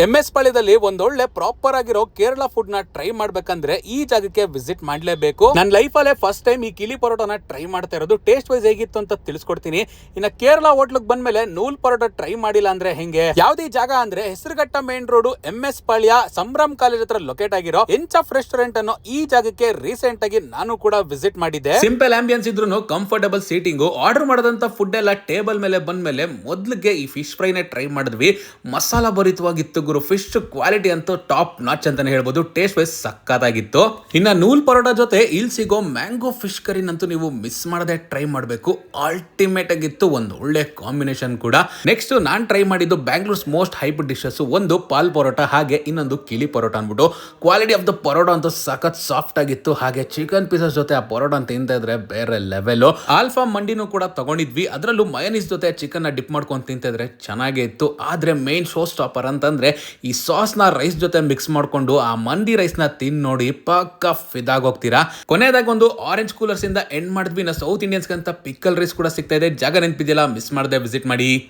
MS ಪಾಳ್ಯದಲ್ಲಿ ಒಂದೊಳ್ಳೆ proper ಆಗಿರೋ Kerala food ನ ಟ್ರೈ ಮಾಡ್ಬೇಕಂದ್ರೆ ಈ ಜಾಗಕ್ಕೆ ವಿಸಿಟ್ ಮಾಡ್ಲೇಬೇಕು. ನನ್ನ ಲೈಫ್ ಅಲ್ಲೇ ಫಸ್ಟ್ ಟೈಮ್ ಈ ಕಿಲಿ ಪರೋಟನ ಟ್ರೈ ಮಾಡ್ತಾ ಇರೋದು. ಟೇಸ್ಟ್ ವೈಸ್ ಹೇಗಿತ್ತು ಅಂತ ತಿಳಿಸ್ಕೊಡ್ತೀನಿ. ಇನ್ನ ಕೇರಳ ಹೋಟ್ಲಿಗೆ ಬಂದ್ಮೇಲೆ ನೂಲ್ ಪರೋಟ ಟ್ರೈ ಮಾಡಿಲ್ಲ ಅಂದ್ರೆ ಹೆಂಗೆ? ಯಾವ್ದು ಈ ಜಾಗ ಅಂದ್ರೆ ಹೆಸರುಘಟ್ಟ ಮೇನ್ ರೋಡ್ MS ಪಾಳ್ಯ ಸಂಭ್ರಮ್ ಕಾಲೇಜ್ ಹತ್ರ ಲೊಕೇಟ್ ಆಗಿರೋ ಎಂಚಫ್ ರೆಸ್ಟೋರೆಂಟ್ ಅನ್ನೋ ಈ ಜಾಗಕ್ಕೆ ರೀಸೆಂಟ್ ಆಗಿ ನಾನು ಕೂಡ ವಿಸಿಟ್ ಮಾಡಿದ್ದೆ. ಸಿಂಪಲ್ ಆಂಬಿಯನ್ಸ್ ಇದ್ರು ಕಂಫರ್ಟಬಲ್ ಸೀಟಿಂಗ್. ಆರ್ಡರ್ ಮಾಡದಂತ ಫುಡ್ ಎಲ್ಲ ಟೇಬಲ್ ಮೇಲೆ ಬಂದ್ಮೇಲೆ ಮೊದ್ಲಿಗೆ ಈ ಫಿಶ್ ಫ್ರೈನೇ ಟ್ರೈ ಮಾಡಿದ್ವಿ. ಮಸಾಲ ಭರಿತವಾಗಿತ್ತು ಗುರು. ಫಿಶ್ ಕ್ವಾಲಿಟಿ ಅಂತೂ ಟಾಪ್ ನಾಚ್ ಅಂತಾನೆ ಹೇಳ್ಬೋದು. ಟೇಸ್ಟ್ ವೈಸ್ ಸಕ್ಕತ್ತಾಗಿತ್ತು. ಇನ್ನ ನೂಲ್ ಪರೋಟ ಜೊತೆ ಇಲ್ಲಿ ಸಿಗೋ ಮ್ಯಾಂಗೋ ಫಿಶ್ ಕರಿನಂತೂ ನೀವು ಮಿಸ್ ಮಾಡದೆ ಟ್ರೈ ಮಾಡಬೇಕು. ಅಲ್ಟಿಮೇಟ್ ಆಗಿತ್ತು. ಒಂದು ಒಳ್ಳೆ ಕಾಂಬಿನೇಷನ್ ಕೂಡ. ನೆಕ್ಸ್ಟ್ ನಾನ್ ಟ್ರೈ ಮಾಡಿದ್ದು ಬ್ಯಾಂಗ್ಳೂರ್ಸ್ ಮೋಸ್ಟ್ ಹೈಪ್ ಡಿಶಸ್. ಒಂದು ಪಾಲ್ ಪರೋಟ, ಹಾಗೆ ಇನ್ನೊಂದು ಕಿಲಿ ಪರೋಟ ಅನ್ಬಿಟ್ಟು. ಕ್ವಾಲಿಟಿ ಆಫ್ ದ ಪರೋಟ ಅಂತೂ ಸಖತ್ ಸಾಫ್ಟ್ ಆಗಿತ್ತು. ಹಾಗೆ ಚಿಕನ್ ಪೀಸಸ್ ಜೊತೆ ಆ ಪರೋಟ ಅಂತ ತಿಂತಾ ಇದ್ರೆ ಬೇರೆ ಲೆವೆಲ್. ಆಲ್ಫಾ ಮಂಡಿನೂ ಕೂಡ ತಗೊಂಡಿದ್ವಿ. ಅದರಲ್ಲೂ ಮಯೋನೀಸ್ ಜೊತೆ ಚಿಕನ್ ನ ಡಿಪ್ ಮಾಡ್ಕೊಂಡು ತಿಂತಿದ್ರೆ ಚೆನ್ನಾಗೇ ಇತ್ತು. ಆದ್ರೆ ಮೇನ್ ಶೋ ಸ್ಟಾಪರ್ ಅಂತಂದ್ರೆ ಈ ಸಾಸ್ ನ ರೈಸ್ ಜೊತೆ ಮಿಕ್ಸ್ ಮಾಡ್ಕೊಂಡು ಆ ಮಂಡಿ ರೈಸ್ ನ ತಿನ್ ನೋಡಿ ಪಕ್ಕ ಫಿದಾಗೋಗ್ತೀರಾ. ಕೊನೆಯದಾಗಿ ಒಂದು ಆರೆಂಜ್ ಕೂಲರ್ಸ್ ಇಂದ ಎಂಡ್ ಮಾಡಿದ್ವಿ. ಸೌತ್ ಇಂಡಿಯನ್ಸ್ ಅಂತ ಪಿಕ್ಕಲ್ ರೈಸ್ ಕೂಡ ಸಿಗ್ತಾ ಇದೆ. ಜಾಗ ನೆನಪಿದೆಯಲ್ಲ, ಮಿಸ್ ಮಾಡದೆ ವಿಸಿಟ್ ಮಾಡಿ.